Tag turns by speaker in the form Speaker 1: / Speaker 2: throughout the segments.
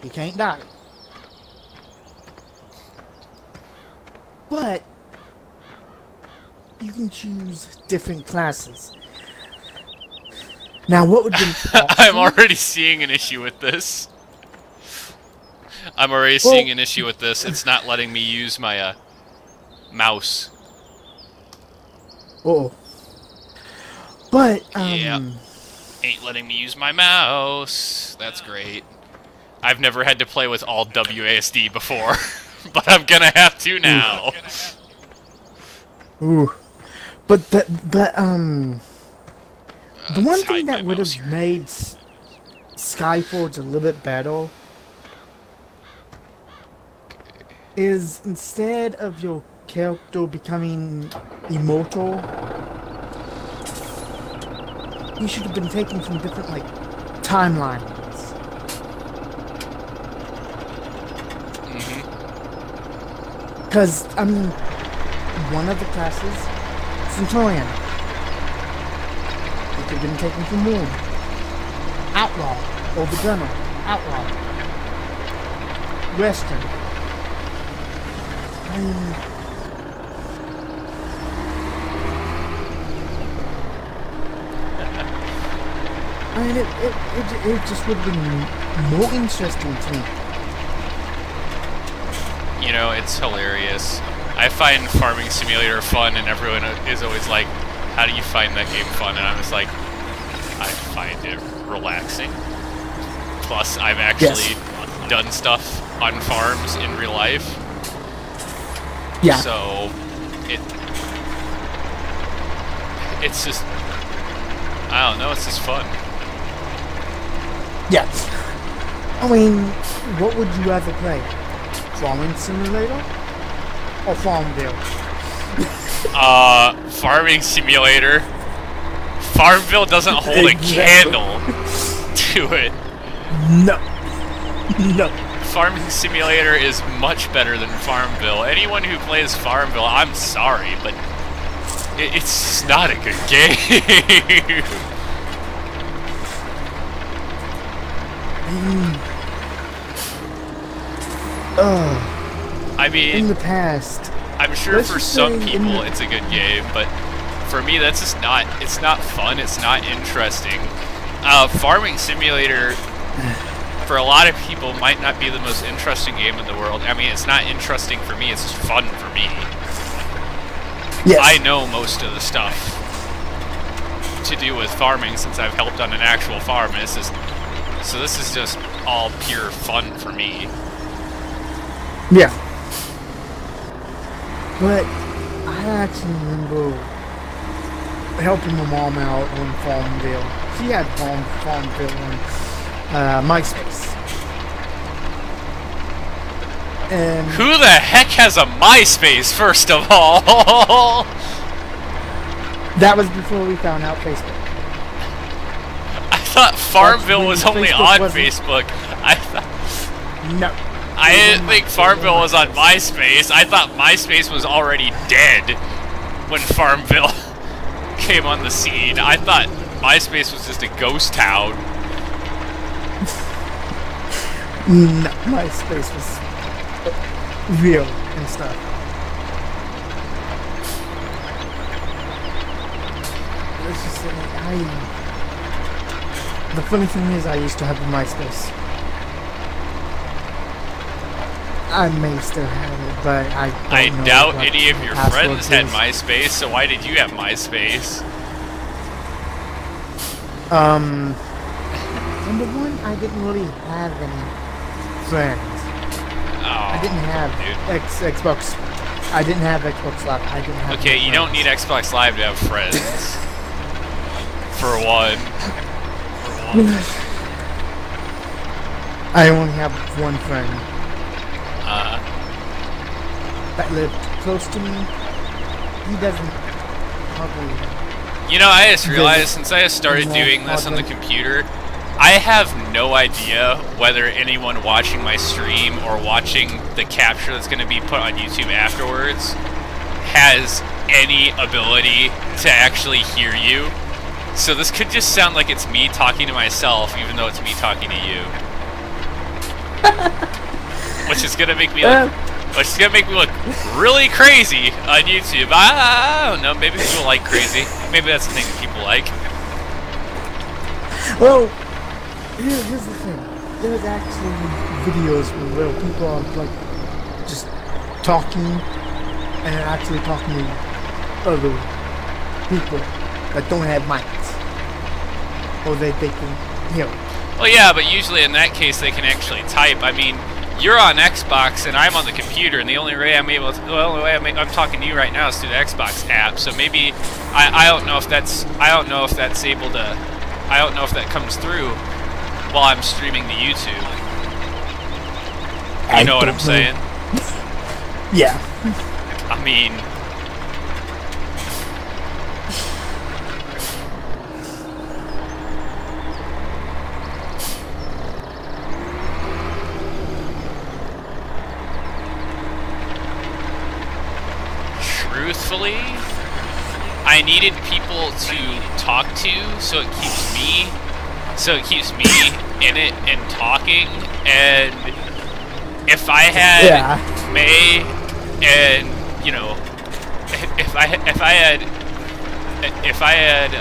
Speaker 1: You can't die. But you can choose different classes. Now, what would be
Speaker 2: I'm already seeing an issue with this. It's not letting me use my mouse.
Speaker 1: Oh. But
Speaker 2: yeah, ain't letting me use my mouse. That's great. I've never had to play with all WASD before, but I'm gonna have to now.
Speaker 1: Ooh. But the one thing that would have made Skyforge a little bit better is instead of your character becoming immortal, you should have been taken from different, like, timelines. Because, I mean, one of the classes, Centurion, you could have been taken from Moon. Outlaw, or the Gunner, Outlaw. Western. I mean, it just would have been more interesting to me.
Speaker 2: You know, it's hilarious. I find Farming Simulator fun, and everyone is always like, how do you find that game fun? And I'm just like, I find it relaxing. Plus, I've actually done stuff on farms in real life.
Speaker 1: Yeah.
Speaker 2: So, it's just, I don't know, it's just fun.
Speaker 1: Yeah. I mean, what would you rather play? Farming Simulator? Or Farmville?
Speaker 2: Farming Simulator. Farmville doesn't hold a candle to it.
Speaker 1: No. No.
Speaker 2: Farming Simulator is much better than Farmville. Anyone who plays Farmville, I'm sorry, but it's not a good game. I mean,
Speaker 1: in the past,
Speaker 2: I'm sure for some people it's a good game, but for me that's just not, it's not fun, it's not interesting. Farming Simulator, for a lot of people, might not be the most interesting game in the world. I mean, it's not interesting for me, it's just fun for me. Yes. I know most of the stuff to do with farming since I've helped on an actual farm, and it's just, so this is just all pure fun for me.
Speaker 1: Yeah. But I actually remember helping my mom out on Farmville. She had Farmville on MySpace. And
Speaker 2: who the heck has a MySpace, first of all?
Speaker 1: That was before we found out Facebook.
Speaker 2: I thought Farmville was only on Facebook. I thought...
Speaker 1: No.
Speaker 2: I didn't think Farmville was on MySpace. I thought MySpace was already dead when Farmville came on the scene. I thought MySpace was just a ghost town.
Speaker 1: No, MySpace was real and stuff. It's just like, the funny thing is, I used to have a MySpace. I may still have it, but I
Speaker 2: doubt any of your friends had MySpace, so why did you have MySpace?
Speaker 1: Number one, I didn't really have any friends.
Speaker 2: Oh,
Speaker 1: I didn't have Xbox. I didn't have Xbox Live. I didn't have.
Speaker 2: Okay, you don't need Xbox Live to have friends. For one.
Speaker 1: I only have one friend. That lived close to me. He doesn't probably.
Speaker 2: You know, I just realized since I started doing this on the computer, I have no idea whether anyone watching my stream or watching the capture that's going to be put on YouTube afterwards has any ability to actually hear you. So this could just sound like it's me talking to myself, even though it's me talking to you. which is gonna make me look, really crazy on YouTube. I don't know. Maybe people like crazy. Maybe that's the thing that people like.
Speaker 1: Well, here's the thing. There's actually videos where people are like just talking and actually talking to other people that don't have mics, or they can hear.
Speaker 2: Well, yeah, but usually in that case they can actually type. I mean, you're on Xbox and I'm on the computer, and the only way I'm able to, well, the only way I'm talking to you right now is through the Xbox app. So maybe I don't know if that's able to. I don't know if that comes through while I'm streaming to YouTube. You know what I'm saying?
Speaker 1: Yeah.
Speaker 2: I mean, truthfully, I needed people to talk to, so it keeps me in it and talking. And if I had May and, you know, if I had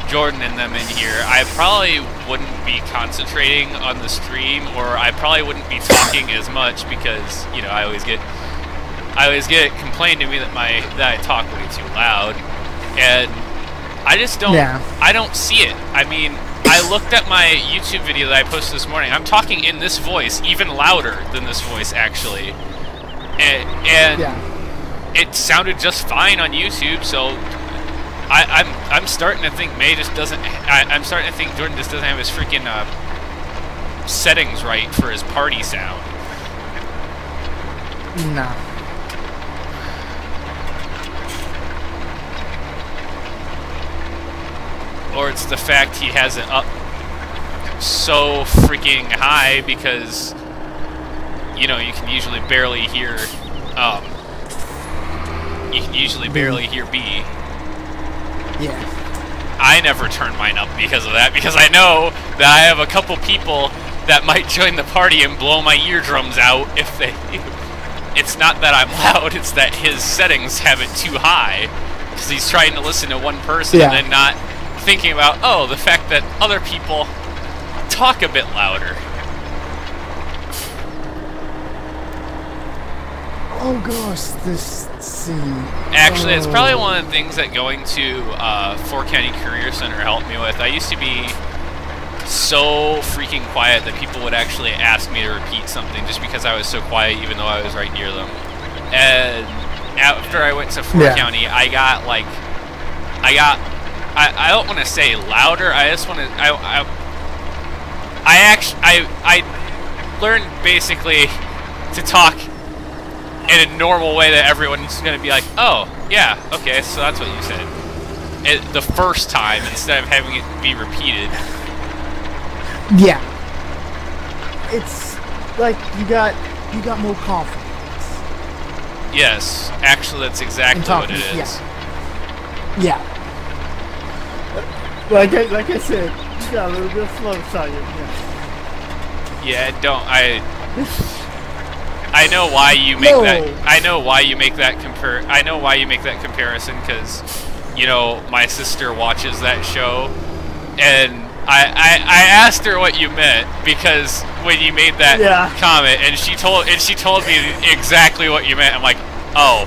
Speaker 2: Jordan and them in here, I probably wouldn't be concentrating on the stream, or I probably wouldn't be talking as much, because, you know, I always get it complained to me that I talk way too loud, and I just don't.
Speaker 1: Yeah.
Speaker 2: I don't see it. I mean, I looked at my YouTube video that I posted this morning. I'm talking in this voice, even louder than this voice actually, and it sounded just fine on YouTube. So I'm starting to think May just doesn't. I'm starting to think Jordan just doesn't have his freaking settings right for his party sound.
Speaker 1: Nah.
Speaker 2: Or it's the fact he has it up so freaking high, because, you know, you can usually barely hear B.
Speaker 1: Yeah.
Speaker 2: I never turn mine up because of that, because I know that I have a couple people that might join the party and blow my eardrums out if they... It's not that I'm loud, it's that his settings have it too high, because he's trying to listen to one person and then not thinking about, oh, the fact that other people talk a bit louder.
Speaker 1: Oh gosh, this scene.
Speaker 2: Actually, it's probably one of the things that going to Fort County Career Center helped me with. I used to be so freaking quiet that people would actually ask me to repeat something just because I was so quiet, even though I was right near them. And after I went to Fort County, I don't want to say louder. I just want to. I learned basically to talk in a normal way that everyone's going to be like, oh, yeah, okay, so that's what you said. The first time, instead of having it be repeated.
Speaker 1: Yeah. It's like you got more confidence.
Speaker 2: Yes, actually, that's exactly what it is.
Speaker 1: Yeah. Like I said, you got a little bit of flow side.
Speaker 2: Yeah, I know why you make that. I know why you make that comparison, because, you know, my sister watches that show, and I asked her what you meant, because when you made that comment, and she told me exactly what you meant. I'm like, oh,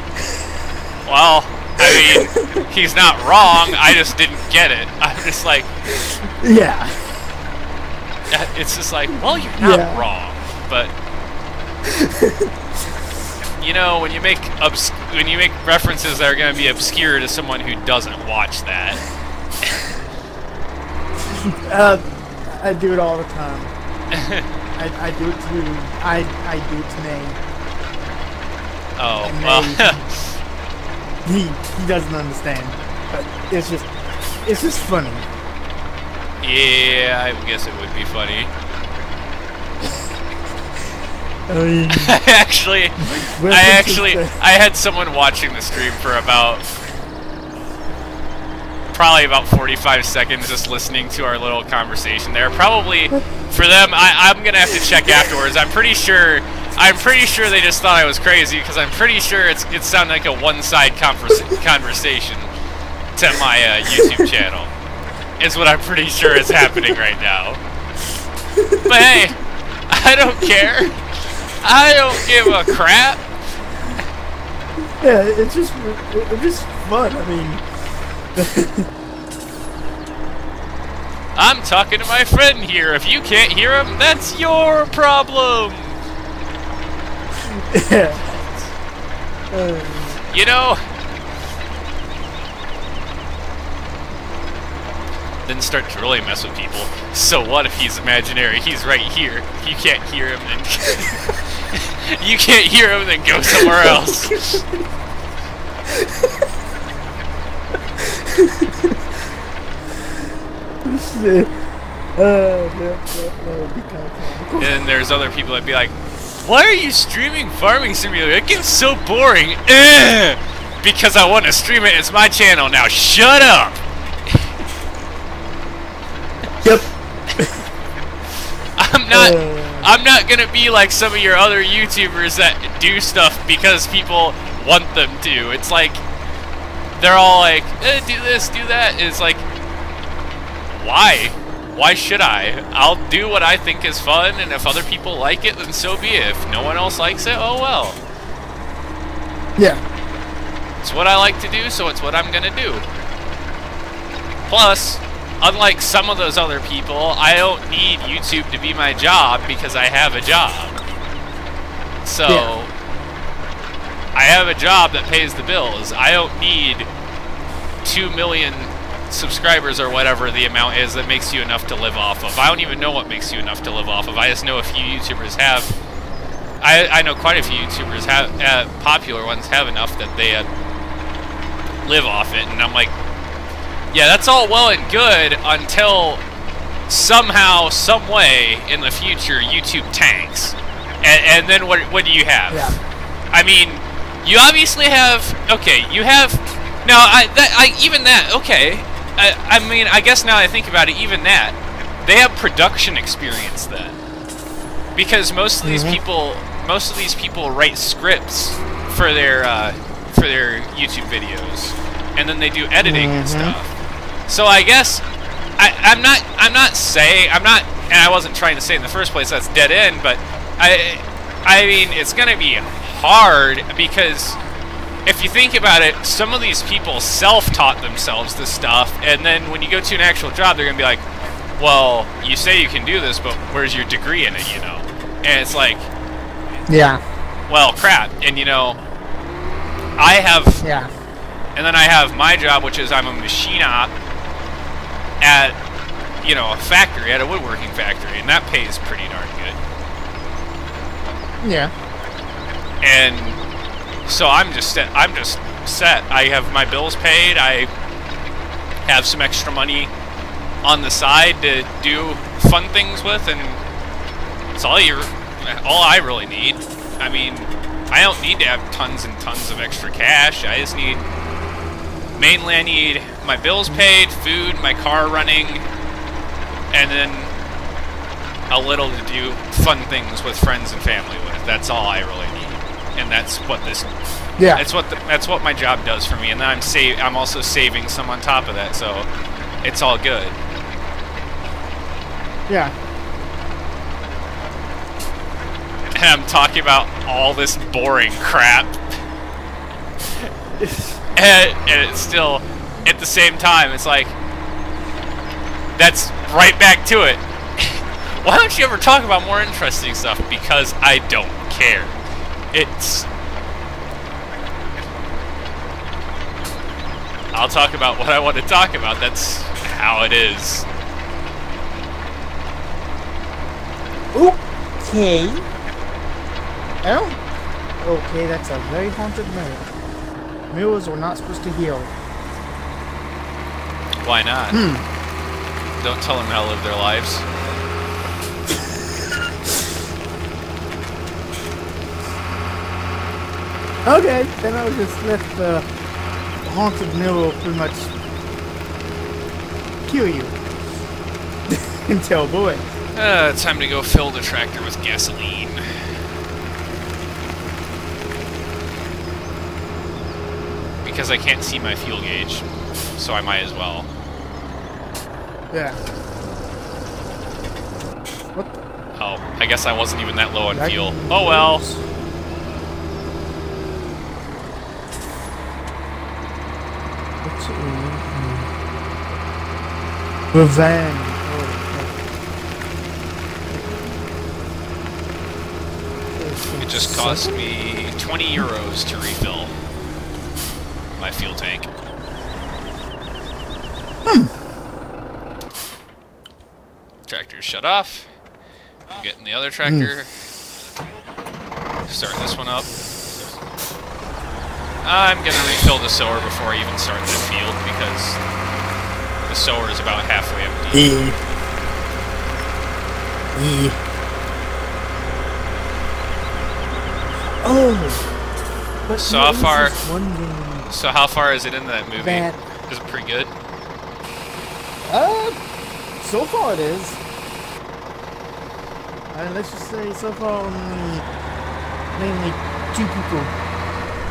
Speaker 2: well, I mean, he's not wrong. I just didn't get it. I'm just like,
Speaker 1: yeah.
Speaker 2: It's just like, well, you're not wrong, but you know, when you make references that are going to be obscure to someone who doesn't watch that.
Speaker 1: I do it all the time. I do it to May.
Speaker 2: Oh,
Speaker 1: and
Speaker 2: well.
Speaker 1: he doesn't understand, but it's just funny.
Speaker 2: Yeah, I guess it would be funny.
Speaker 1: I mean,
Speaker 2: I had someone watching the stream for about probably about 45 seconds just listening to our little conversation there. Probably for them, I'm gonna have to check afterwards. I'm pretty sure they just thought I was crazy because I'm pretty sure it sounded like a one-side conversation to my YouTube channel. Is what I'm pretty sure is happening right now. But hey, I don't care. I don't give a crap.
Speaker 1: Yeah, it's just fun. I mean,
Speaker 2: I'm talking to my friend here. If you can't hear him, that's your problem.
Speaker 1: yeah.
Speaker 2: You know. Then start to really mess with people. So what if he's imaginary? He's right here. You can't hear him, then you can't hear him, then go somewhere else. And there's other people that be like, "Why are you streaming Farming Simulator? It gets so boring." Because I want to stream it. It's my channel now. Shut up.
Speaker 1: Yep.
Speaker 2: I'm not gonna be like some of your other YouTubers that do stuff because people want them to. It's like they're all like, do this, do that. It's like, why? Why should I? I'll do what I think is fun, and if other people like it, then so be it. If no one else likes it, oh well.
Speaker 1: Yeah.
Speaker 2: It's what I like to do, so it's what I'm gonna do. Plus, unlike some of those other people, I don't need YouTube to be my job because I have a job. So, yeah. I have a job that pays the bills. I don't need 2 million subscribers or whatever the amount is that makes you enough to live off of. I don't even know what makes you enough to live off of. I just know a few YouTubers have. I know quite a few YouTubers have, popular ones have enough that they live off it, and I'm like, yeah, that's all well and good until somehow, some way in the future YouTube tanks, and then what do you have?
Speaker 1: Yeah.
Speaker 2: I mean, you obviously have. Okay, you have. Now, even that. Okay, I mean, I guess now I think about it, even that they have production experience then, because most of these people write scripts for their YouTube videos, and then they do editing and stuff. So I guess I'm not, and I wasn't trying to say in the first place that's dead end, but I mean, it's gonna be hard because if you think about it, some of these people self-taught themselves this stuff, and then when you go to an actual job, they're gonna be like, well, you say you can do this, but where's your degree in it, you know? And it's like,
Speaker 1: yeah,
Speaker 2: well, crap. And you know, I have,
Speaker 1: yeah,
Speaker 2: and then I have my job, which is I'm a machine op at, you know, a factory, at a woodworking factory, and that pays pretty darn good.
Speaker 1: Yeah.
Speaker 2: And so I'm just set. I have my bills paid. I have some extra money on the side to do fun things with, and it's all I really need. I mean, I don't need to have tons and tons of extra cash. I just need, mainly I need my bills paid, food, my car running, and then a little to do fun things with friends and family with. That's all I really need, and that's what this.
Speaker 1: Yeah.
Speaker 2: That's what my job does for me, and then I'm also saving some on top of that, so it's all good.
Speaker 1: Yeah.
Speaker 2: And I'm talking about all this boring crap. and it's still, at the same time, it's like, that's right back to it. Why don't you ever talk about more interesting stuff? Because I don't care. I'll talk about what I want to talk about. That's how it is.
Speaker 1: Okay. Oh. Okay, that's a very haunted mirror. Mirrors were not supposed to heal.
Speaker 2: Why not? Don't tell them how to live their lives.
Speaker 1: Okay, then I'll just let the haunted mirror pretty much kill you. Until boy.
Speaker 2: Time to go fill the tractor with gasoline. Because I can't see my fuel gauge, so I might as well.
Speaker 1: Yeah. What the?
Speaker 2: Oh, I guess I wasn't even that low on fuel. Oh well.
Speaker 1: What's it? Revenge.
Speaker 2: It just cost me 20 euros to refill my fuel tank. Tractor's shut off. I'm getting the other tractor. Start this one up. I'm gonna refill the sower before I even start that field because the sower is about halfway empty.
Speaker 1: Oh. But
Speaker 2: So how far?
Speaker 1: One game
Speaker 2: So how far is it in that movie?
Speaker 1: that,
Speaker 2: Is it pretty good?
Speaker 1: so far it is. Let's just say so far only mainly 2 people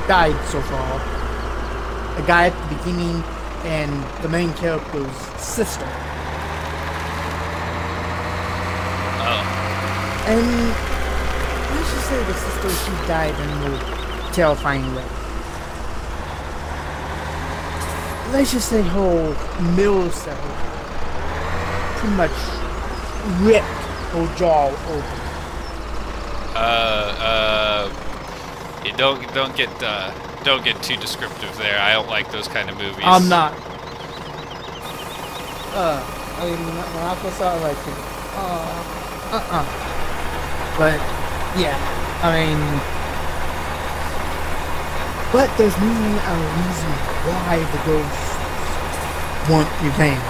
Speaker 1: died so far. A guy at the beginning and the main character's sister.
Speaker 2: Oh.
Speaker 1: And let's just say the sister, she died in a terrifying way. Let's just say whole mill cell pretty much ripped her jaw open.
Speaker 2: Yeah, don't get too descriptive there. I don't like those kind of movies.
Speaker 1: I'm not. I mean, when I first saw it, like, But, yeah, I mean, but there's mainly a reason why the ghosts want revenge.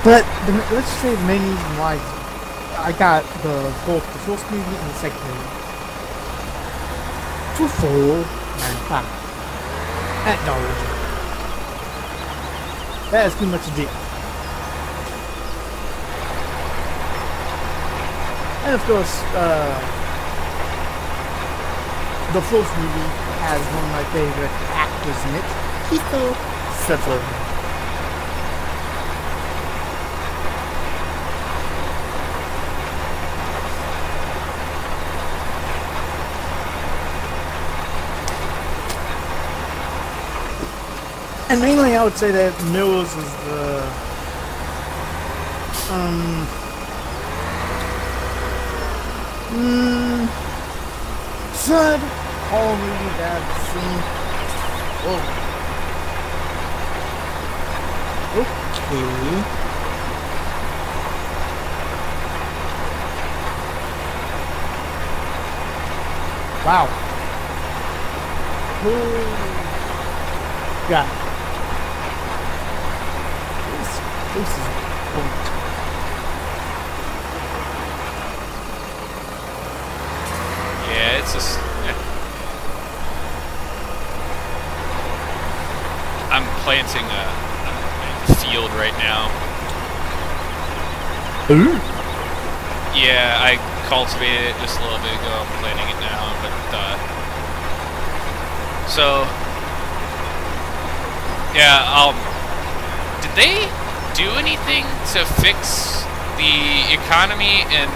Speaker 1: But let's say the main reason why I got both the first movie and the second movie for $4.95 at Dollar General. That is pretty much a deal. And of course, the first movie has one of my favorite actors in it, Kiefer Sutherland. And mainly I would say that Mills is the third horror movie that I've seen. Okay. Wow. Oh God. This is point.
Speaker 2: Yeah, it's just. I'm planting a field right now.
Speaker 1: Ooh.
Speaker 2: Yeah, I cultivated it just a little bit ago. I'm planting it now, but so yeah. Did they do anything to fix the economy in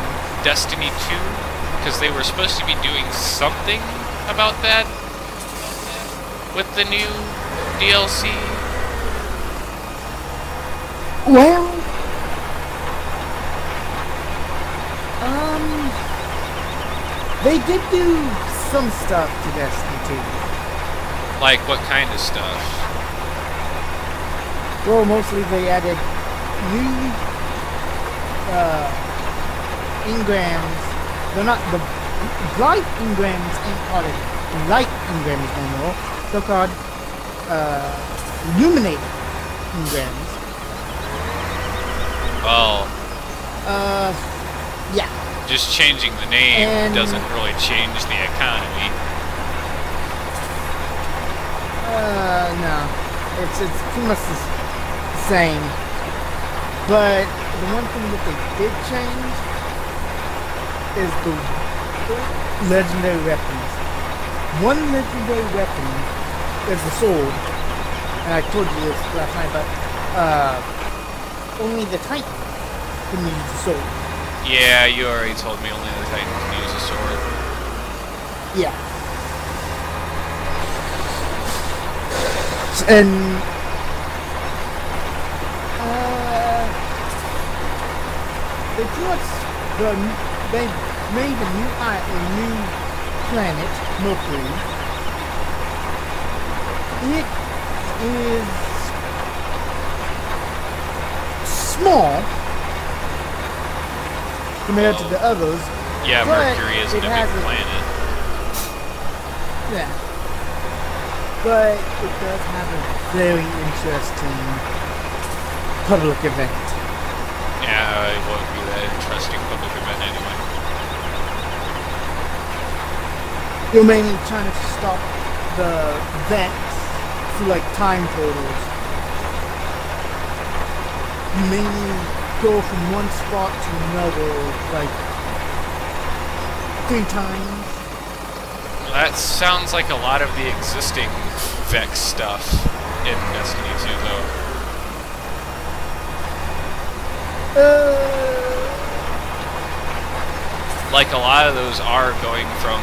Speaker 2: Destiny 2? Because they were supposed to be doing something about that with the new DLC.
Speaker 1: Well, they did do some stuff to Destiny 2.
Speaker 2: Like what kind of stuff?
Speaker 1: Well, mostly they added new engrams. They're not the light engrams, ain't called it light engrams no more. They're called illuminated engrams.
Speaker 2: Well,
Speaker 1: Yeah.
Speaker 2: Just changing the name
Speaker 1: And-
Speaker 2: doesn't really change the economy.
Speaker 1: No. It's pretty much the same. But the one thing that they did change is the legendary weapons. One legendary weapon is the sword. And I told you this last night, but only the Titan can use the sword.
Speaker 2: Yeah, you already told me only the Titan can use a sword.
Speaker 1: Yeah. And they pretty much they made a new planet, Mercury. It is small compared to the others.
Speaker 2: Yeah,
Speaker 1: but
Speaker 2: Mercury isn't a big
Speaker 1: has
Speaker 2: planet.
Speaker 1: Yeah. But it does have a very interesting public event.
Speaker 2: Yeah, it won't be that interesting public event anyway.
Speaker 1: You're mainly trying to stop the vents through like time portals. You mainly go from one spot to another like 3 times.
Speaker 2: That sounds like a lot of the existing Vex stuff in Destiny 2, though. Like, a lot of those are going from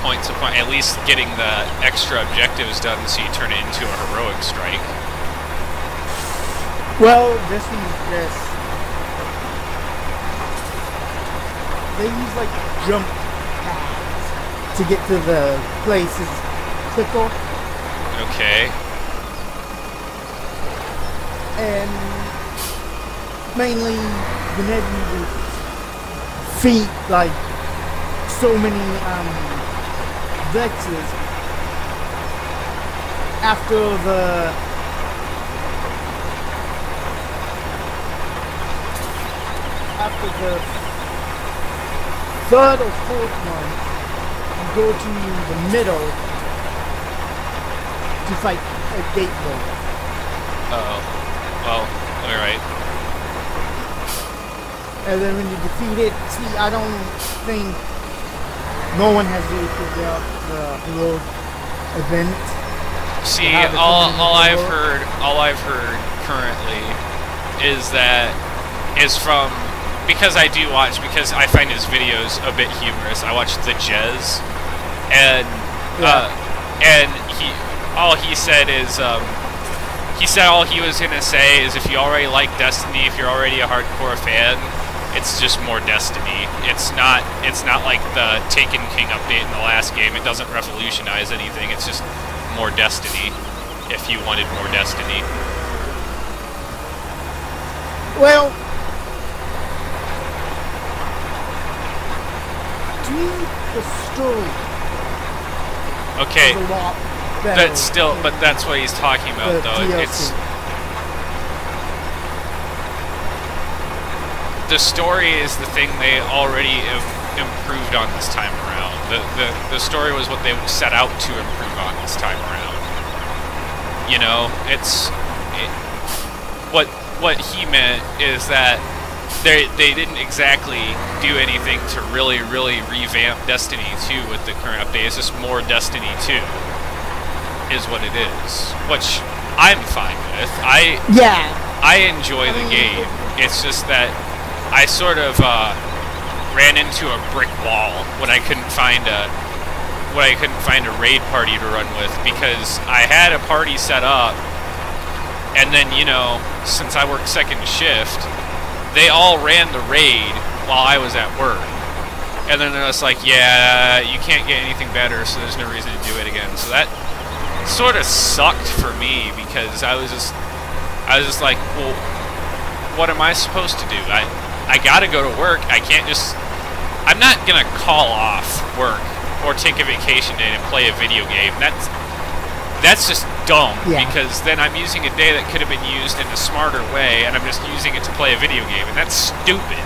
Speaker 2: point to point, at least getting the extra objectives done so you turn it into a heroic strike.
Speaker 1: Well, this one's this. They use like jump pads to get to the places quicker.
Speaker 2: Okay.
Speaker 1: And mainly whenever you defeat like so many Vexes after the third or fourth one, you go to the middle to fight a gate lord.
Speaker 2: Uh-oh. Well, alright.
Speaker 1: And then when you defeat it, see, I don't think no one has really figured out the heroic event.
Speaker 2: See,
Speaker 1: How to
Speaker 2: all
Speaker 1: come in
Speaker 2: I've heard currently is that is from, because I do watch, because I find his videos a bit humorous. I watch the Jez, and all he said is he said all he was gonna say is if you already like Destiny, if you're already a hardcore fan, it's just more Destiny. It's not like the Taken King update in the last game. It doesn't revolutionize anything. It's just more Destiny. If you wanted more Destiny.
Speaker 1: Well, to me, the story
Speaker 2: Okay,
Speaker 1: is a lot better.
Speaker 2: but that's what he's talking about,
Speaker 1: The
Speaker 2: though.
Speaker 1: DLC.
Speaker 2: It's the story is the thing they already improved on this time around. The story was what they set out to improve on this time around. You know, what he meant is that they didn't exactly do anything to really revamp Destiny 2 with the current update. It's just more Destiny 2 is what it is, which I'm fine with. I enjoy the game. It's just that I sort of ran into a brick wall when I couldn't find a raid party to run with, because I had a party set up, and then, you know, since I work second shift, they all ran the raid while I was at work. And then they're just like, yeah, you can't get anything better, so there's no reason to do it again. So that sort of sucked for me, because I was just like, well, what am I supposed to do? I gotta go to work. I'm not gonna call off work or take a vacation day to play a video game. That's just dumb, because then I'm using a day that could have been used in a smarter way, and I'm just using it to play a video game, and that's stupid.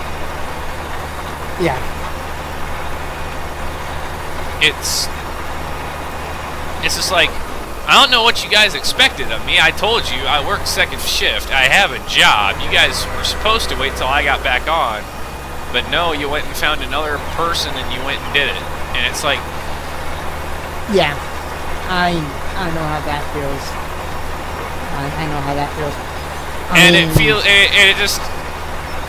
Speaker 1: Yeah.
Speaker 2: It's just like, I don't know what you guys expected of me. I told you I work second shift. I have a job. You guys were supposed to wait till I got back on. But no, you went and found another person and you went and did it. And it's like...
Speaker 1: Yeah. I know how that feels. I know how that feels.
Speaker 2: It just...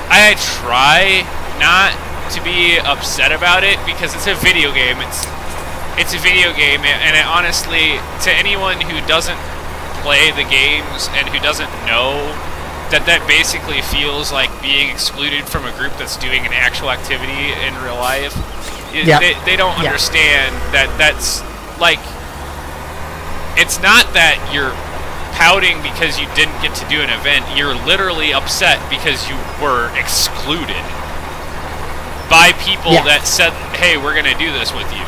Speaker 2: I try not to be upset about it because it's a video game. It's a video game, and it honestly, to anyone who doesn't play the games and who doesn't know that basically feels like being excluded from a group that's doing an actual activity in real life, they don't understand that's like, it's not that you're pouting because you didn't get to do an event. You're literally upset because you were excluded by people that said, hey, we're going to do this with you.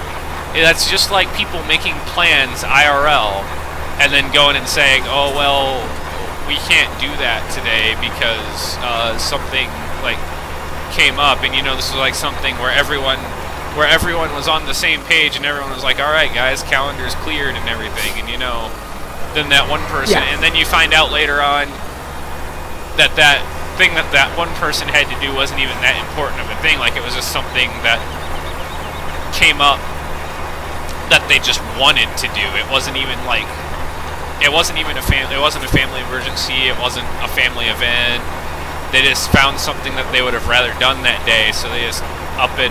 Speaker 2: That's just like people making plans IRL and then going and saying, oh, well, we can't do that today because something like came up. And, you know, this was like something where everyone was on the same page and everyone was like, all right, guys, calendar's cleared and everything. And, you know, then that one person, and then you find out later on that thing that one person had to do wasn't even that important of a thing. Like, it was just something that came up that they just wanted to do. It wasn't even like, it wasn't a family emergency. It wasn't a family event. They just found something that they would have rather done that day, so they just up and,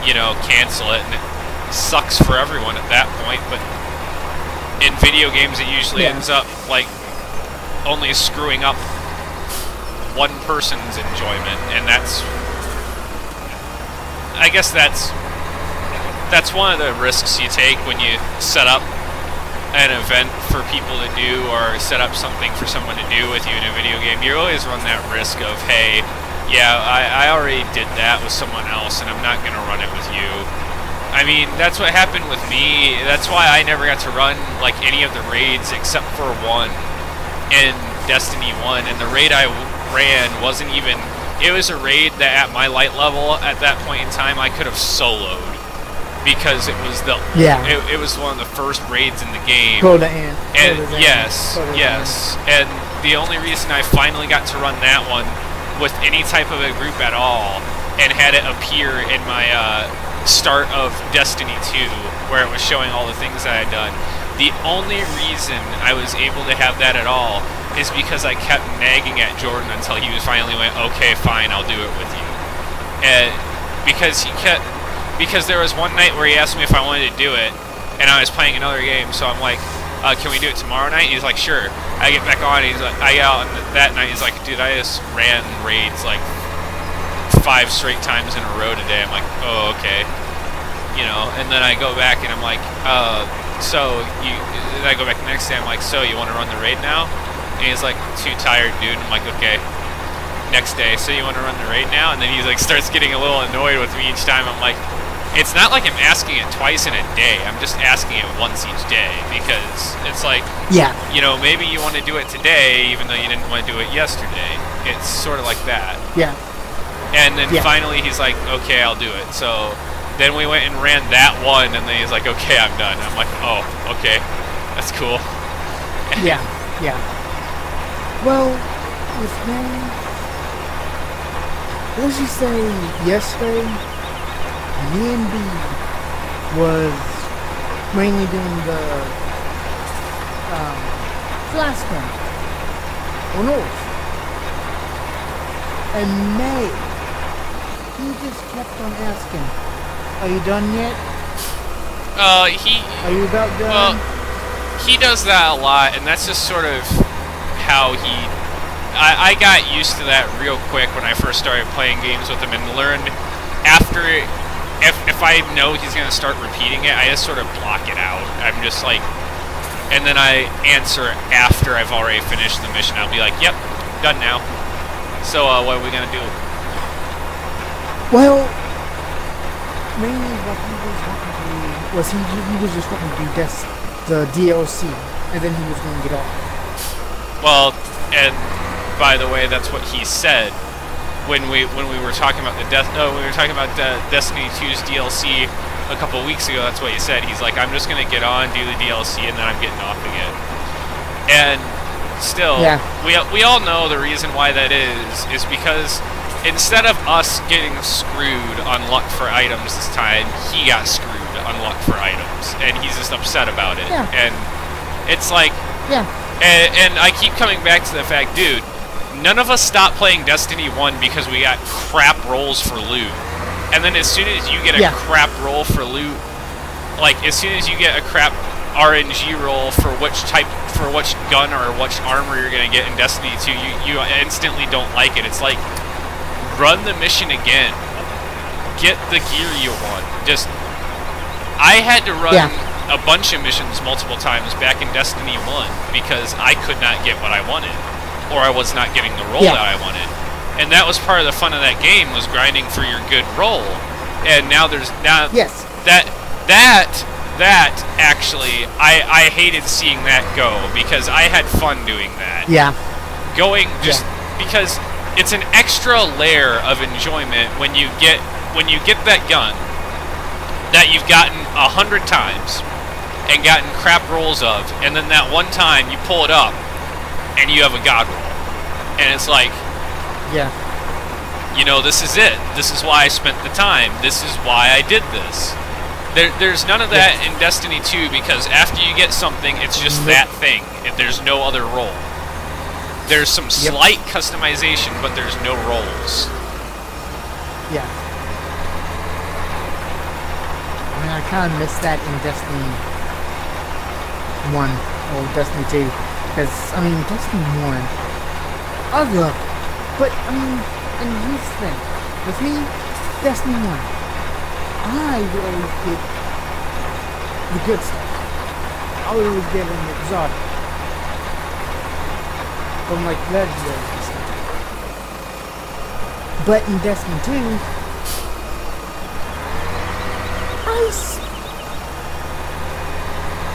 Speaker 2: you know, cancel it, and it sucks for everyone at that point. But in video games, it usually ends up like only screwing up one person's enjoyment, and I guess that's one of the risks you take when you set up an event for people to do, or set up something for someone to do with you in a video game. You always run that risk of, hey, yeah, I already did that with someone else, and I'm not going to run it with you. I mean, that's what happened with me. That's why I never got to run, like, any of the raids except for one in Destiny 1, and the raid I ran wasn't even... It was a raid that at my light level at that point in time I could have soloed, because it was it was one of the first raids in the game. Yes. And the only reason I finally got to run that one with any type of a group at all, and had it appear in my start of Destiny 2, where it was showing all the things that I'd done, the only reason I was able to have that at all is because I kept nagging at Jordan until he finally went, okay, fine, I'll do it with you. And because there was one night where he asked me if I wanted to do it, and I was playing another game, so I'm like, can we do it tomorrow night? He's like, sure. I get back on, he's like, I get out, and that night he's like, dude, I just ran raids like 5 straight times in a row today. I'm like, oh, okay. You know, and then I go back and I'm like, then I go back the next day, I'm like, so you want to run the raid now? And he's like, too tired, dude. I'm like, okay. Next day, so you want to run the raid now? And then he's like, starts getting a little annoyed with me each time. I'm like, it's not like I'm asking it twice in a day. I'm just asking it once each day, because it's like, you know, maybe you want to do it today even though you didn't want to do it yesterday. It's sort of like that. Yeah. And then finally he's like, okay, I'll do it. So then we went and ran that one, and then he's like, okay, I'm done. I'm like, oh, okay, that's cool.
Speaker 1: Yeah. Well, with me, what did you say yesterday? Me and B was mainly doing the last one on North. And May, he just kept on asking, are you done yet? Are you about done?
Speaker 2: Well, he does that a lot, and that's just sort of how he... I got used to that real quick when I first started playing games with him, and learned after... If I know he's going to start repeating it, I just sort of block it out. I'm just like... And then I answer after I've already finished the mission. I'll be like, yep, done now. So, what are we going to do?
Speaker 1: Well, mainly what he was wanting to do was he was just wanting to do the DLC, and then he was going to get off.
Speaker 2: Well, and by the way, that's what he said. when we were talking about Destiny 2's DLC a couple weeks ago. That's what he said. He's like, I'm just gonna get on, do the DLC, and then I'm getting off again. And still, we all know the reason why that is because instead of us getting screwed on luck for items this time, he got screwed on luck for items, and he's just upset about it.
Speaker 1: Yeah.
Speaker 2: And it's like, and I keep coming back to the fact, dude, none of us stopped playing Destiny 1 because we got crap rolls for loot. And then as soon as you get a crap roll for loot, like as soon as you get a crap RNG roll for which gun or which armor you're gonna get in Destiny 2, you instantly don't like it. It's like, run the mission again. Get the gear you want. I had to run a bunch of missions multiple times back in Destiny 1 because I could not get what I wanted, or I was not getting the roll that I wanted. And that was part of the fun of that game, was grinding for your good roll. And now that actually, I hated seeing that go because I had fun doing that. Because it's an extra layer of enjoyment when you get that gun that you've gotten 100 times and gotten crap rolls of, and then that one time you pull it up and you have a god roll, and it's like, you know, this is it. This is why I spent the time. This is why I did this. There's none of that in Destiny 2 because after you get something, it's just that thing. There's no other roll. There's some slight customization, but there's no rolls.
Speaker 1: I mean, I kind of missed that in Destiny 1 or Destiny 2. Because, I mean, Destiny 1, I love it. But, I mean, and here's the thing. With me, Destiny 1, I would always get the good stuff. I would always get an exotic. From, like, legendary and stuff. But in Destiny 2,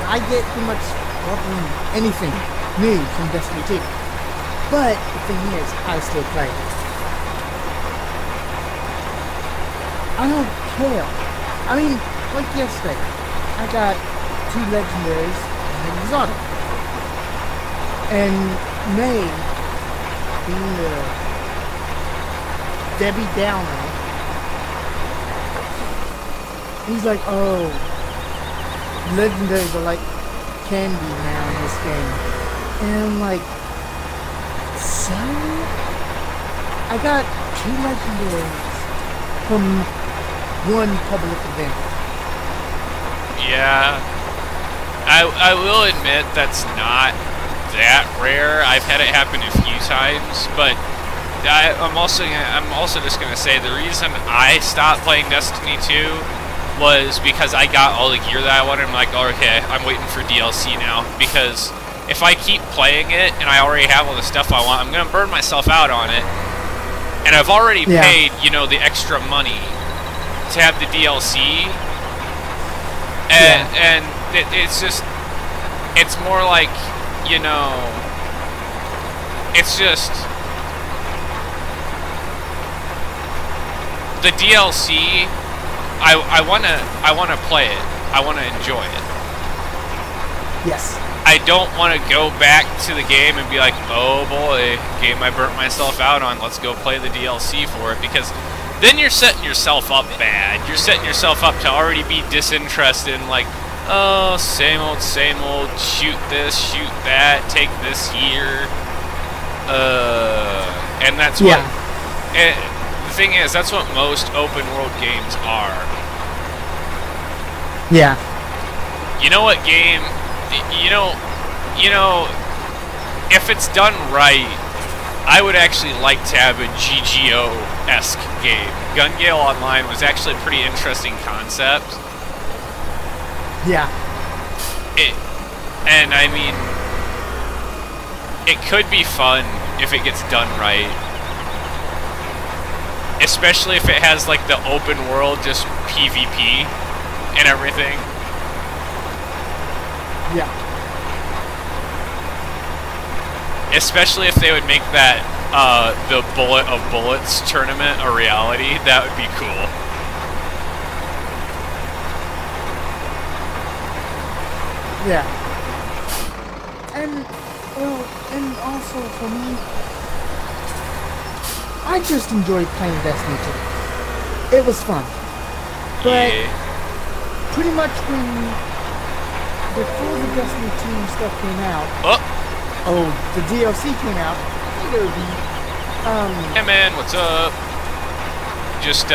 Speaker 1: I get pretty much anything new from Destiny 2. But the thing is, I still play it. I don't care. I mean, like yesterday, I got 2 legendaries and an exotic. And May, being the Debbie Downer, he's like, oh, legendaries are like candy now in this game. And I'm like, so? I got 2 legendaries from one public event.
Speaker 2: Yeah. I will admit that's not that rare. I've had it happen a few times, but I'm also just gonna say the reason I stopped playing Destiny 2 was because I got all the gear that I wanted. I'm like, oh, okay, I'm waiting for DLC now, because if I keep playing it and I already have all the stuff I want, I'm gonna burn myself out on it. And I've already paid, you know, the extra money to have the DLC, and it's just, it's more like, you know, it's just the DLC. I wanna play it. I wanna enjoy it.
Speaker 1: Yes.
Speaker 2: I don't want to go back to the game and be like, oh boy, game I burnt myself out on, let's go play the DLC for it, because then you're setting yourself up bad. You're setting yourself up to already be disinterested and like, oh, same old, shoot this, shoot that, take this here. And that's what... the thing is, that's what most open world games are.
Speaker 1: Yeah.
Speaker 2: You know what game... You know, if it's done right, I would actually like to have a GGO-esque game. Gun Gale Online was actually a pretty interesting concept.
Speaker 1: Yeah.
Speaker 2: And I mean, it could be fun if it gets done right. Especially if it has like the open world, just PvP and everything.
Speaker 1: Yeah.
Speaker 2: Especially if they would make that the Bullet of Bullets tournament a reality, that would be cool.
Speaker 1: Yeah. And, well, and also for me, I just enjoyed playing Destiny 2. It was fun. But pretty much before the Destiny 2 stuff came out, the DLC came out,
Speaker 2: hey man, what's up? Just,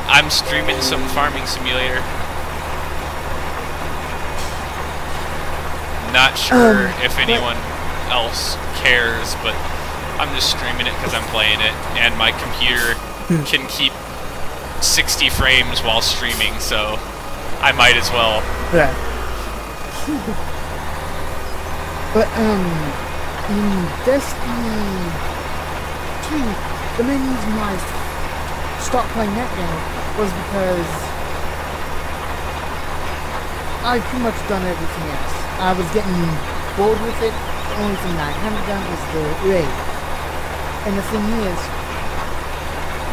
Speaker 2: I'm streaming some Farming Simulator. Not sure if anyone else cares, but I'm just streaming it because I'm playing it, and my computer can keep 60 frames while streaming, so I might as well.
Speaker 1: Yeah. But, in Destiny 2, the main reason why I stopped playing that game was because I've pretty much done everything else. I was getting bored with it. The only thing I haven't done is the raid. And the thing is,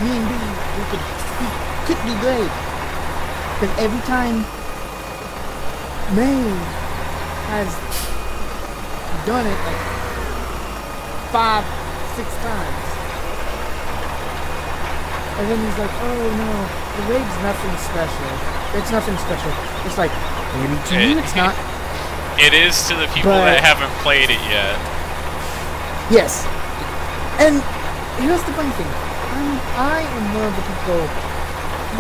Speaker 1: me and B, we could do raid. Because every time May has done it like 5, 6 times. And then he's like, oh no, the raid's nothing special. It's nothing special. It's like, maybe to me it's not.
Speaker 2: It is to the people that haven't played it yet.
Speaker 1: Yes. And here's the funny thing. I am one of the people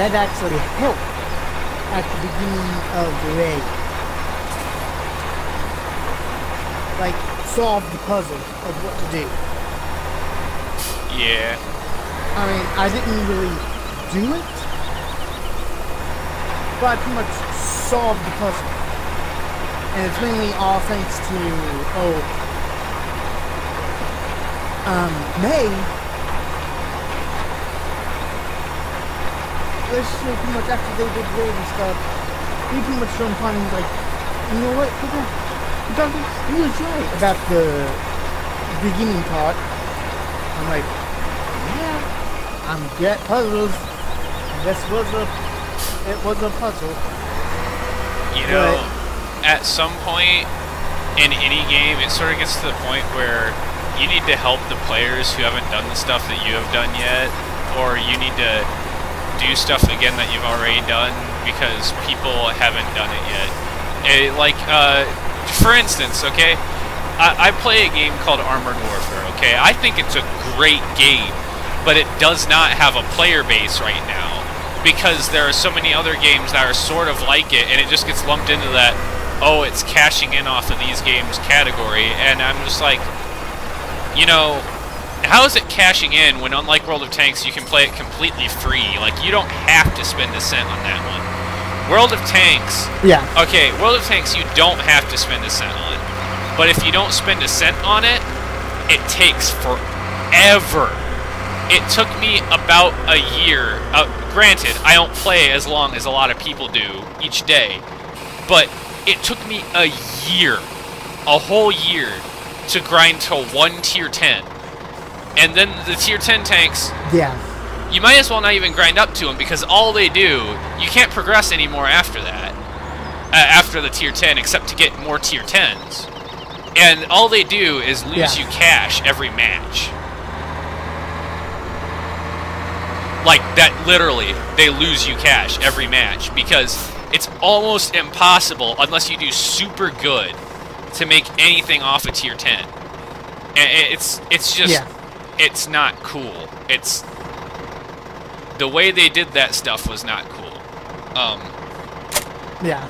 Speaker 1: that actually helped at the beginning of the raid. Like, solve the puzzle of what to do.
Speaker 2: Yeah.
Speaker 1: I mean, I didn't really do it, but I pretty much solved the puzzle. And it's mainly all thanks to, May. Let's say pretty much after they did raid and stuff, we pretty much started finding, like, you know what, he was right about the beginning part. I'm like, yeah, I'm good at puzzles. This was a puzzle.
Speaker 2: You know, at some point in any game, it sort of gets to the point where you need to help the players who haven't done the stuff that you have done yet, or you need to do stuff again that you've already done because people haven't done it yet. For instance, okay, I play a game called Armored Warfare, okay? I think it's a great game, but it does not have a player base right now because there are so many other games that are sort of like it, and it just gets lumped into that, oh, it's cashing in off of these games category, and I'm just like, you know, how is it cashing in when, unlike World of Tanks, you can play it completely free? Like, you don't have to spend a cent on that one. World of Tanks...
Speaker 1: Yeah.
Speaker 2: Okay, World of Tanks you don't have to spend a cent on. But if you don't spend a cent on it, it takes forever. It took me about a year. Granted, I don't play as long as a lot of people do each day. But it took me a year, a whole year, to grind to 1 tier 10. And then the tier 10 tanks...
Speaker 1: Yeah.
Speaker 2: You might as well not even grind up to them because all they do, you can't progress anymore after that. After the tier 10, except to get more tier 10s. And all they do is lose you cash every match. Like, that literally, they lose you cash every match because it's almost impossible, unless you do super good, to make anything off a tier 10. And it's just, it's not cool. It's... The way they did that stuff was not cool.
Speaker 1: Yeah.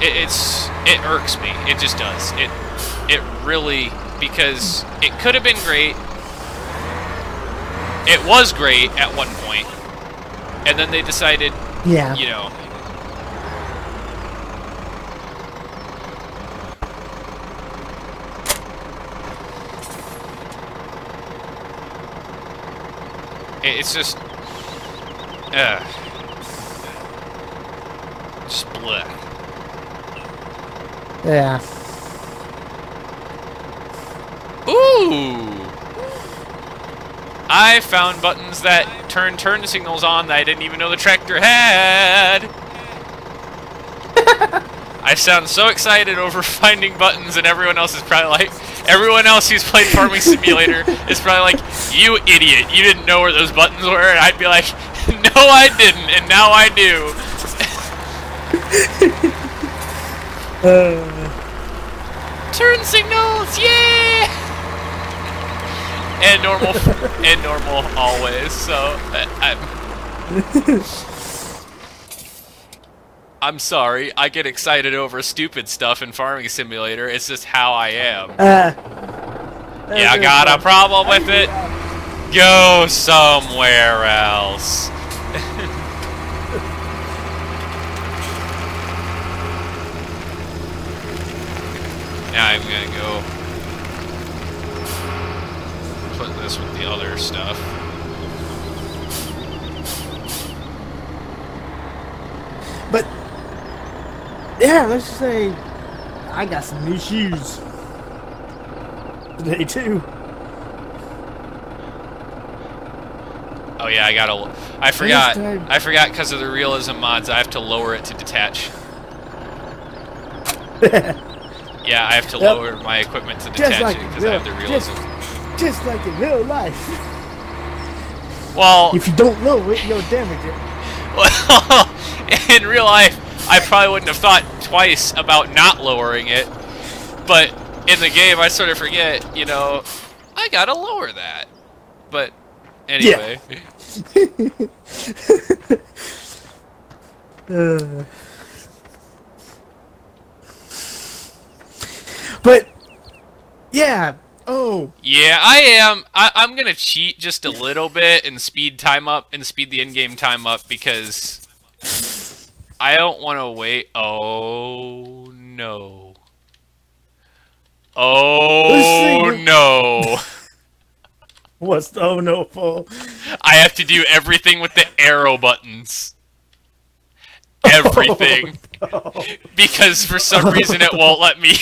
Speaker 2: It irks me. It just does. It really, because it could have been great. It was great at one point, and then they decided, you know. It's just bleh.
Speaker 1: Yeah.
Speaker 2: Ooh! I found buttons that turn signals on that I didn't even know the tractor had! I sound so excited over finding buttons, and everyone else is probably like, everyone else who's played Farming Simulator is probably like, you idiot, you didn't know where those buttons were, and I'd be like, no I didn't, and now I do. Turn signals, yeah! And normal always, so I'm sorry, I get excited over stupid stuff in Farming Simulator, it's just how I am. Yeah, I got a problem with it? Go somewhere else. Now I'm gonna go put this with the other stuff.
Speaker 1: But yeah, let's just say I got some new shoes today too.
Speaker 2: Oh yeah, I forgot because of the realism mods I have to lower it to detach. Yeah, I have to lower my equipment to detach it because I have the realism.
Speaker 1: Just like in real life.
Speaker 2: Well,
Speaker 1: if you don't lower it, you'll damage it.
Speaker 2: Well, in real life, I probably wouldn't have thought twice about not lowering it. But in the game, I sort of forget, you know, I gotta lower that. But anyway.
Speaker 1: Yeah. But yeah. Oh.
Speaker 2: Yeah, I am. I'm gonna cheat just a little bit and speed the in-game time up because I don't want to wait. Oh no. Oh no.
Speaker 1: What's the oh no for?
Speaker 2: I have to do everything with the arrow buttons. Everything.
Speaker 1: Oh, no.
Speaker 2: Because for some reason it won't let me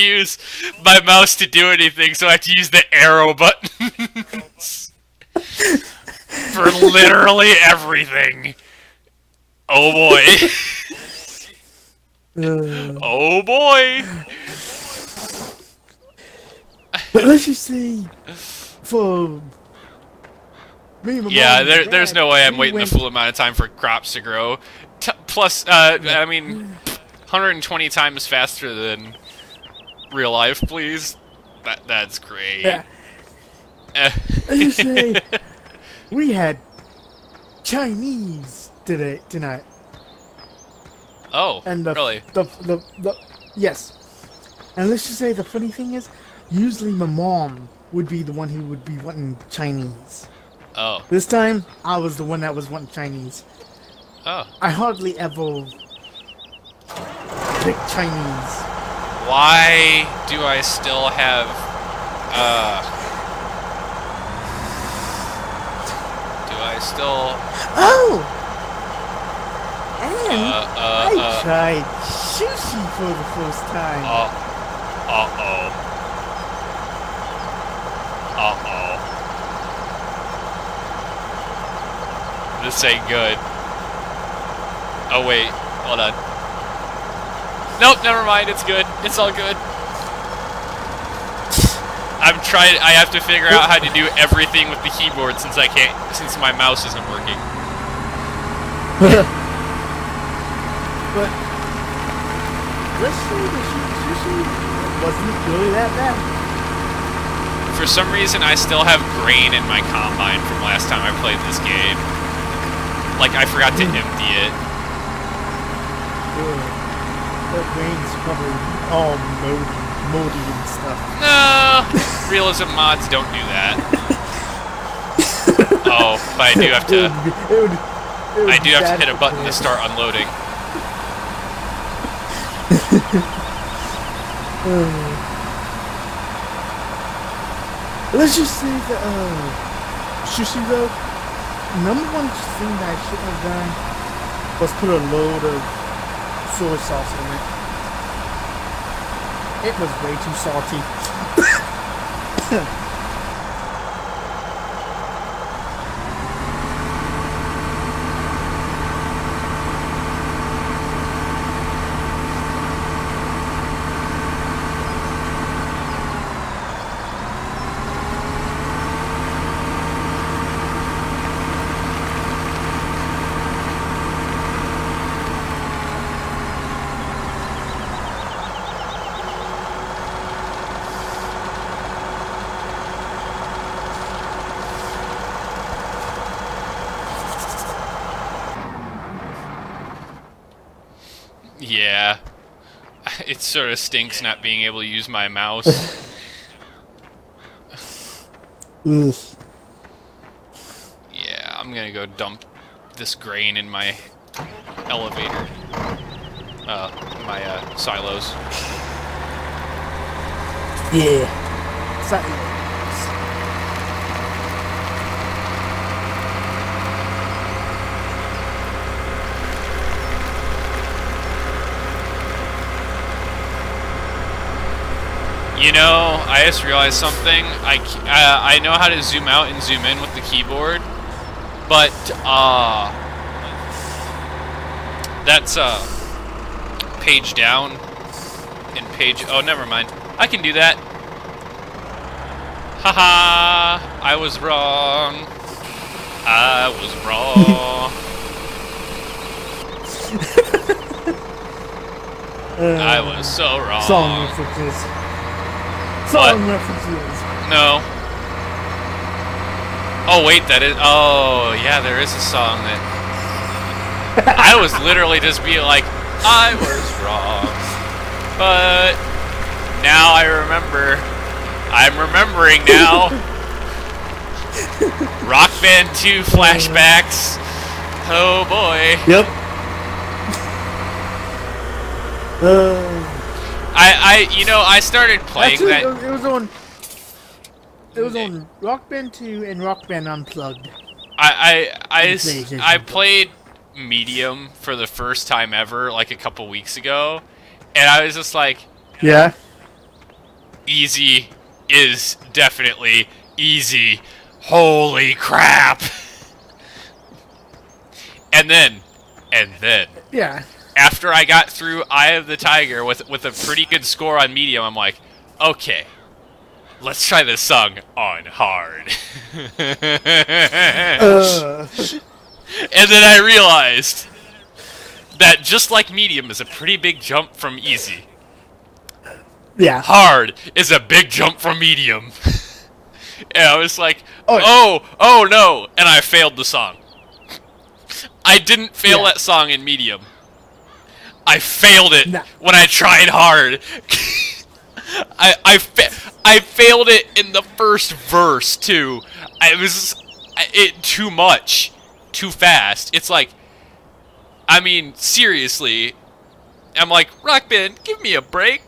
Speaker 2: use my mouse to do anything, so I have to use the arrow buttons for literally everything. Oh boy. Oh boy.
Speaker 1: But let's just say for me and my mom and
Speaker 2: there's
Speaker 1: dad,
Speaker 2: no way I'm waiting the full amount of time for crops to grow. Plus, I mean, 120 times faster than real life, please. That's great.
Speaker 1: Yeah. Let's just say we had Chinese tonight.
Speaker 2: Oh,
Speaker 1: And
Speaker 2: really?
Speaker 1: Yes. And let's just say the funny thing is, usually my mom would be the one who would be wanting Chinese.
Speaker 2: Oh.
Speaker 1: This time, I was the one that was wanting Chinese.
Speaker 2: Oh.
Speaker 1: I hardly ever pick Chinese.
Speaker 2: Why do I still have, do I still...
Speaker 1: Oh! And I tried sushi for the first time.
Speaker 2: Uh-oh. This ain't good. Oh wait, hold on. Nope, never mind, it's good. It's all good. I have to figure out how to do everything with the keyboard since my mouse isn't working.
Speaker 1: But let's say the sushi wasn't really that bad.
Speaker 2: For some reason, I still have grain in my combine from last time I played this game. Like, I forgot to empty it.
Speaker 1: That grain's probably all moldy and stuff.
Speaker 2: No! Realism mods don't do that. Oh, but I do have to... I do have to hit a button to start unloading.
Speaker 1: Let's just say that, sushi though, number one thing that I shouldn't have done was put a load of soy sauce in it. It was way too salty.
Speaker 2: Yeah. It sort of stinks not being able to use my mouse.
Speaker 1: Ugh.
Speaker 2: Yeah, I'm gonna go dump this grain in my elevator. My silos.
Speaker 1: Yeah.
Speaker 2: You know, I just realized something. I know how to zoom out and zoom in with the keyboard, but that's page down and page. Oh, never mind. I can do that. Haha! I was wrong. I was wrong. I was so wrong.
Speaker 1: Song references. Song references.
Speaker 2: No. Oh wait, that is. Oh yeah, there is a song that. I was literally just being like, I was wrong, but now I remember. I'm remembering now. Rock Band 2 flashbacks. Oh boy.
Speaker 1: Yep.
Speaker 2: You know, I started playing
Speaker 1: actually,
Speaker 2: that.
Speaker 1: It was on Rock Band 2 and Rock Band Unplugged.
Speaker 2: I played Medium for the first time ever, like a couple weeks ago, and I was just like,
Speaker 1: yeah,
Speaker 2: easy is definitely easy. Holy crap! And then,
Speaker 1: yeah.
Speaker 2: after I got through Eye of the Tiger with a pretty good score on Medium, I'm like, okay, let's try this song on hard. And then I realized that just like Medium is a pretty big jump from easy,
Speaker 1: yeah,
Speaker 2: hard is a big jump from Medium. And I was like, oh no, and I failed the song. I didn't fail that song in Medium. I failed it when I tried hard. I failed it in the first verse too. It too much, too fast. It's like, I mean, seriously. I'm like, Rock Band, give me a break,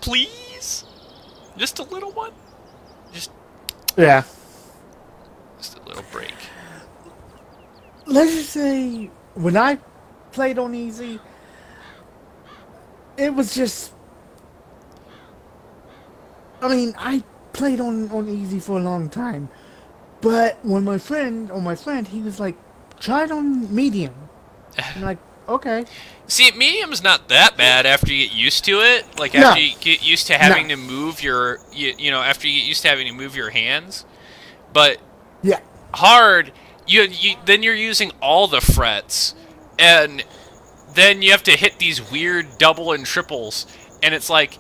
Speaker 2: please. Just a little one. Just a little break.
Speaker 1: Let's just say when I played on easy, it was just. I mean, I played on easy for a long time, but when my friend, he was like, "Try it on medium." I'm like, okay.
Speaker 2: See, medium's not that bad after you get used to it. Like after you get used to having to move your, after you get used to having to move your hands. But hard, then you're using all the frets, and then you have to hit these weird double and triples, and it's like,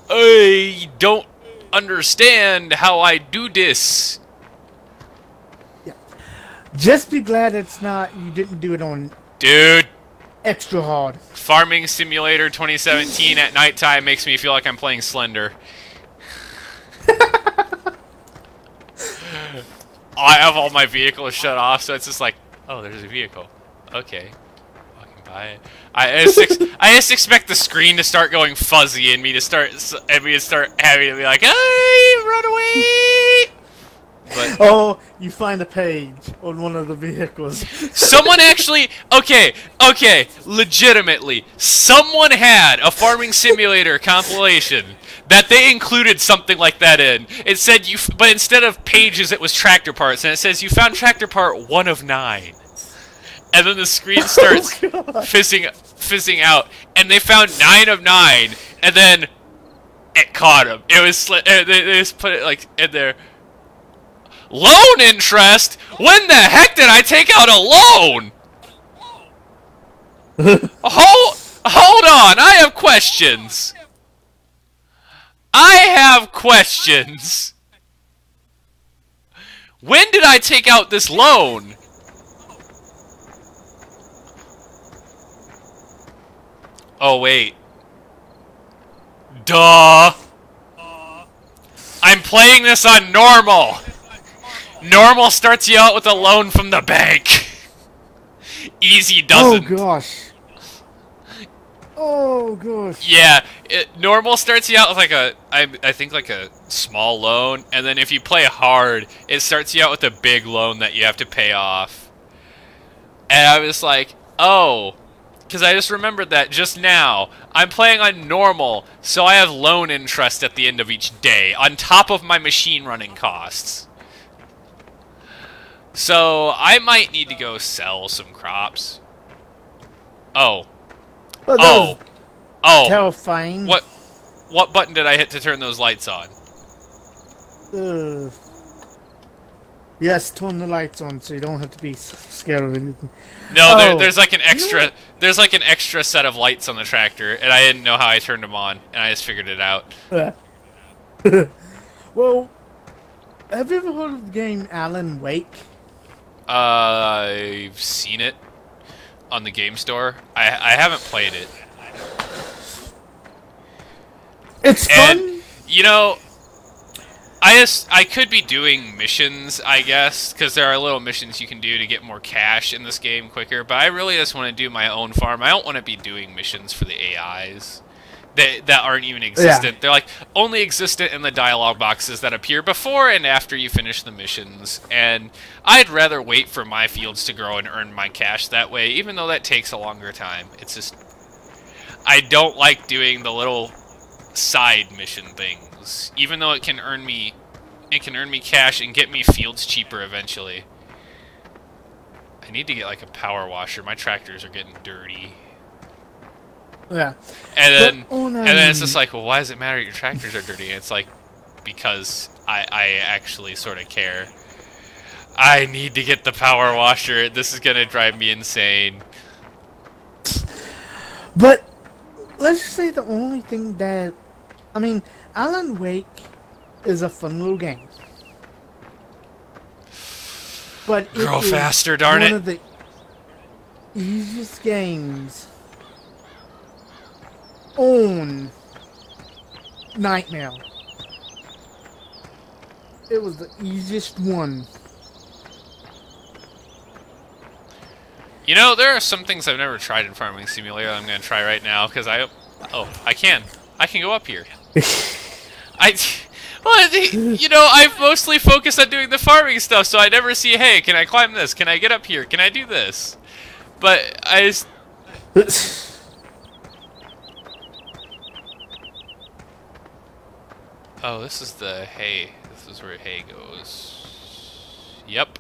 Speaker 2: I don't understand how I do this.
Speaker 1: Yeah. Just be glad you didn't do it on.
Speaker 2: Dude.
Speaker 1: Extra hard.
Speaker 2: Farming Simulator 2017 at nighttime makes me feel like I'm playing Slender. I have all my vehicles shut off, so it's just like, oh, there's a vehicle. Okay. I can buy it. I just expect the screen to start going fuzzy and me to start having to be like, hey, run away! but
Speaker 1: Oh, you find a page on one of the vehicles.
Speaker 2: someone actually, okay, legitimately, someone had a Farming Simulator compilation that they included something like that in. It said but instead of pages, it was tractor parts, and it says you found tractor part 1 of 9. And then the screen starts fizzing out, and they found 9 of 9, and then it caught them. It was they just put it like in there. Loan interest? When the heck did I take out a loan? Hold on, I have questions. When did I take out this loan? Oh, wait. Duh. I'm playing this on normal. Normal starts you out with a loan from the bank. Easy doesn't.
Speaker 1: Oh, gosh. Oh, gosh.
Speaker 2: Yeah, normal starts you out with like I think like a small loan, and then if you play hard, it starts you out with a big loan that you have to pay off. And I was like, oh, because I just remembered that just now. I'm playing on normal, so I have loan interest at the end of each day, on top of my machine running costs. So I might need to go sell some crops. Oh.
Speaker 1: Oh.
Speaker 2: Oh.
Speaker 1: Terrifying.
Speaker 2: What button did I hit to turn those lights on?
Speaker 1: Yes, turn the lights on so you don't have to be scared of anything.
Speaker 2: No, there's like an extra there's like an extra set of lights on the tractor, and I didn't know how I turned them on, and I just figured it out.
Speaker 1: Well, have you ever heard of the game Alan Wake?
Speaker 2: I've seen it on the game store. I haven't played it.
Speaker 1: It's fun.
Speaker 2: And, you know, I could be doing missions, I guess, because there are little missions you can do to get more cash in this game quicker, but I really just want to do my own farm. I don't want to be doing missions for the AIs that aren't even existent. Yeah. They're like only existent in the dialogue boxes that appear before and after you finish the missions, and I'd rather wait for my fields to grow and earn my cash that way, even though that takes a longer time. It's just, I don't like doing the little side mission things, even though it can earn me cash and get me fields cheaper eventually. I need to get like a power washer. My tractors are getting dirty.
Speaker 1: Yeah.
Speaker 2: And then it's just like, well, why does it matter your tractors are dirty? And it's like, because I actually sort of care. I need to get the power washer. This is gonna drive me insane.
Speaker 1: But let's just say the only thing that, I mean, Alan Wake is a fun little game. But
Speaker 2: grow faster, darn it!
Speaker 1: One of the easiest games on Nightmare. It was the easiest one.
Speaker 2: You know, there are some things I've never tried in Farming Simulator that I'm going to try right now, because I can go up here. You know, I've mostly focused on doing the farming stuff, so I never see, hey, can I climb this? Can I get up here? Can I do this? But I just... Oh, this is the hay. This is where hay goes. Yep.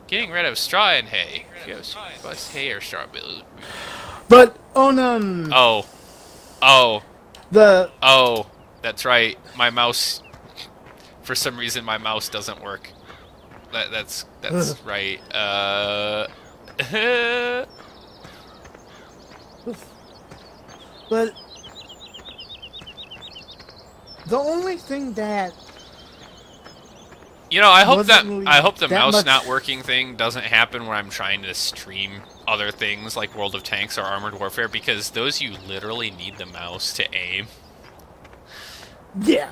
Speaker 2: Getting rid of straw and hay. What's hay or straw?
Speaker 1: But on
Speaker 2: Oh, that's right. My mouse. For some reason, my mouse doesn't work. That's right.
Speaker 1: But the only thing that,
Speaker 2: you know, I hope the mouse not working thing doesn't happen when I'm trying to stream other things like World of Tanks or Armored Warfare, because those you literally need the mouse to aim.
Speaker 1: Yeah.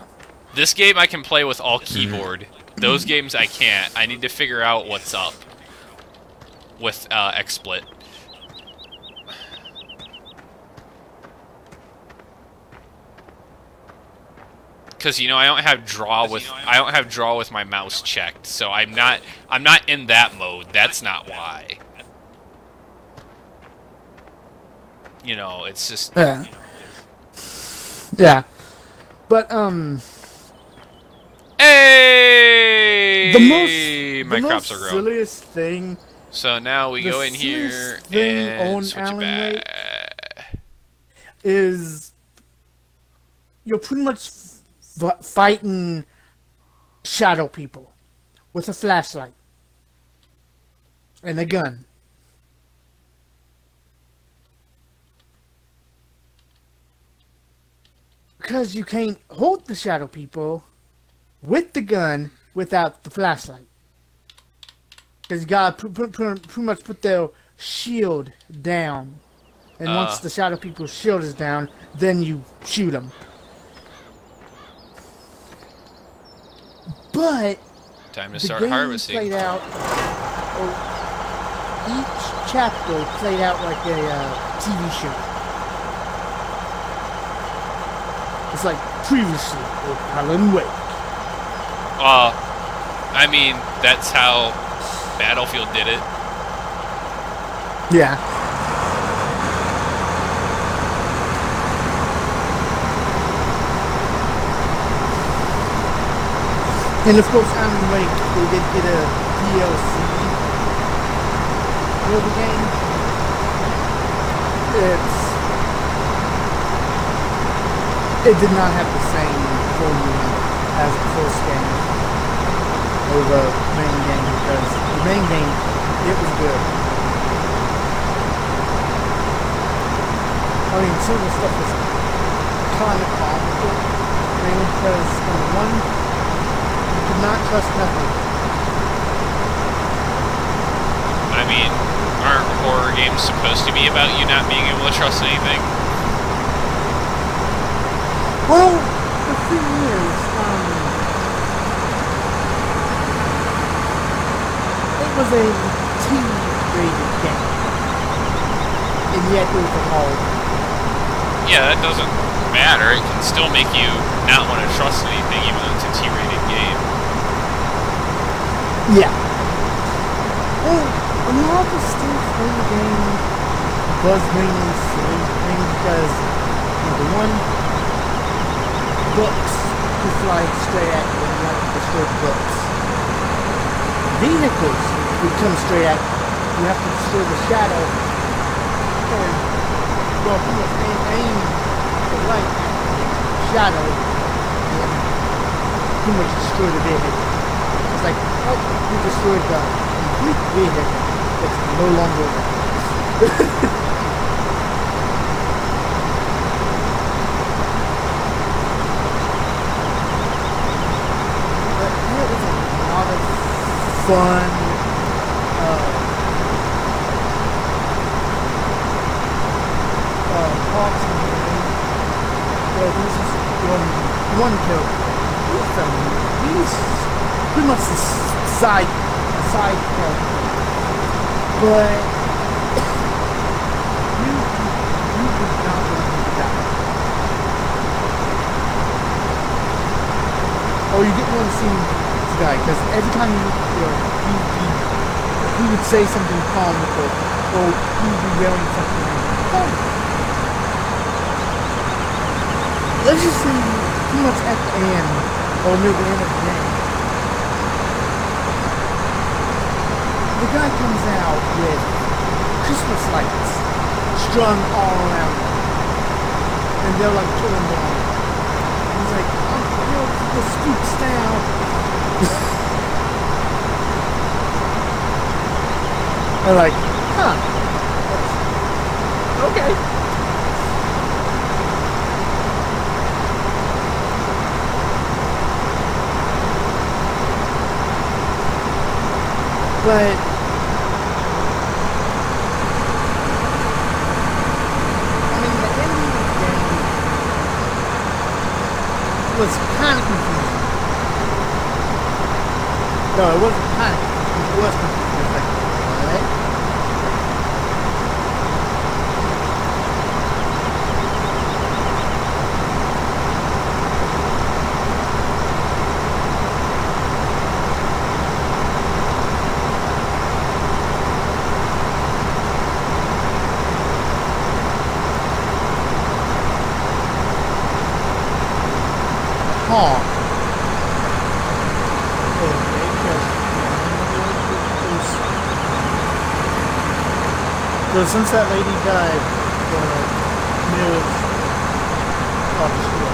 Speaker 2: This game I can play with all keyboard. Those games I can't. I need to figure out what's up with XSplit. because you know I don't have draw with my mouse checked, so I'm not in that mode. That's not why. You know, it's just
Speaker 1: yeah. But
Speaker 2: hey, my crops are grown.
Speaker 1: Silliest thing.
Speaker 2: So now we go in here and switch it back.
Speaker 1: Is you're pretty much fighting shadow people with a flashlight and a gun. Because you can't hold the shadow people with the gun without the flashlight. Because you gotta pretty much put their shield down. And once the shadow people's shield is down, then you shoot them. But
Speaker 2: time to start harvesting.
Speaker 1: Played out, each chapter played out like a TV show. It's like previously with Alan Wake.
Speaker 2: I mean, that's how Battlefield did it.
Speaker 1: Yeah. And of course, Alan Wake, they did get a DLC for the game. It did not have the same formula as the first game or the main game, because the main game, it was good. I mean, some of the stuff was kind of comical, mainly because, number one, you could not trust nothing.
Speaker 2: I mean, aren't horror games supposed to be about you not being able to trust anything?
Speaker 1: Well, the thing is, it was a T-rated game, and yet it was a horror.
Speaker 2: Yeah, that doesn't matter. It can still make you not want to trust anything, even though it's a T-rated game.
Speaker 1: Yeah. Well, a lot of the stuff in the game was mainly silly things because, number one, books could fly straight at you and you have to destroy the books. Vehicles would come straight at you. You have to destroy the shadow. And, well, pretty much aim the light shadow and pretty much destroy the vehicle. It's like, oh, you destroyed the complete vehicle. It's no longer there. Fun, talks in the game. Well, this is one character. He's pretty much the side character. But you would not want to die. Oh, you didn't want to see this guy, because every time he would say something comical, or he would be yelling something like, oh. Let's just say, pretty much at the end, or near the end of the game, the guy comes out with Christmas lights strung all around him, and they're like turned on. He's like, I'm here for the spooks now. They're like, huh. Okay. But I mean, the ending of the game was kind of confusing. No, it wasn't kind of confusing. It was confusing. It was like, what? So since that lady died, the news obviously.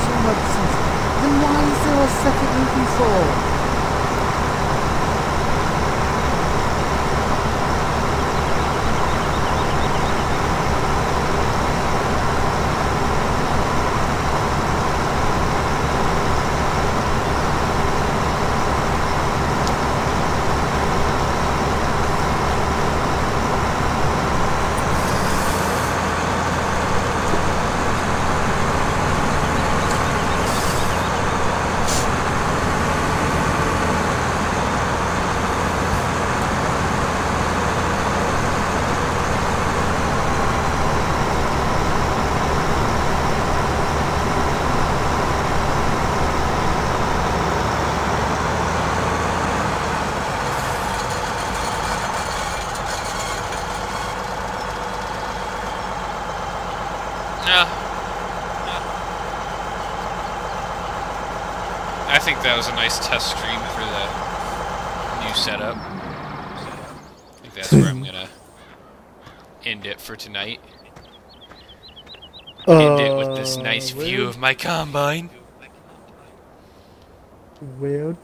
Speaker 1: So much sense. Then why is there a second movie for?
Speaker 2: I think that was a nice test stream for the new setup. I think that's where I'm gonna end it for tonight. End it with this nice view of my combine.
Speaker 1: Well,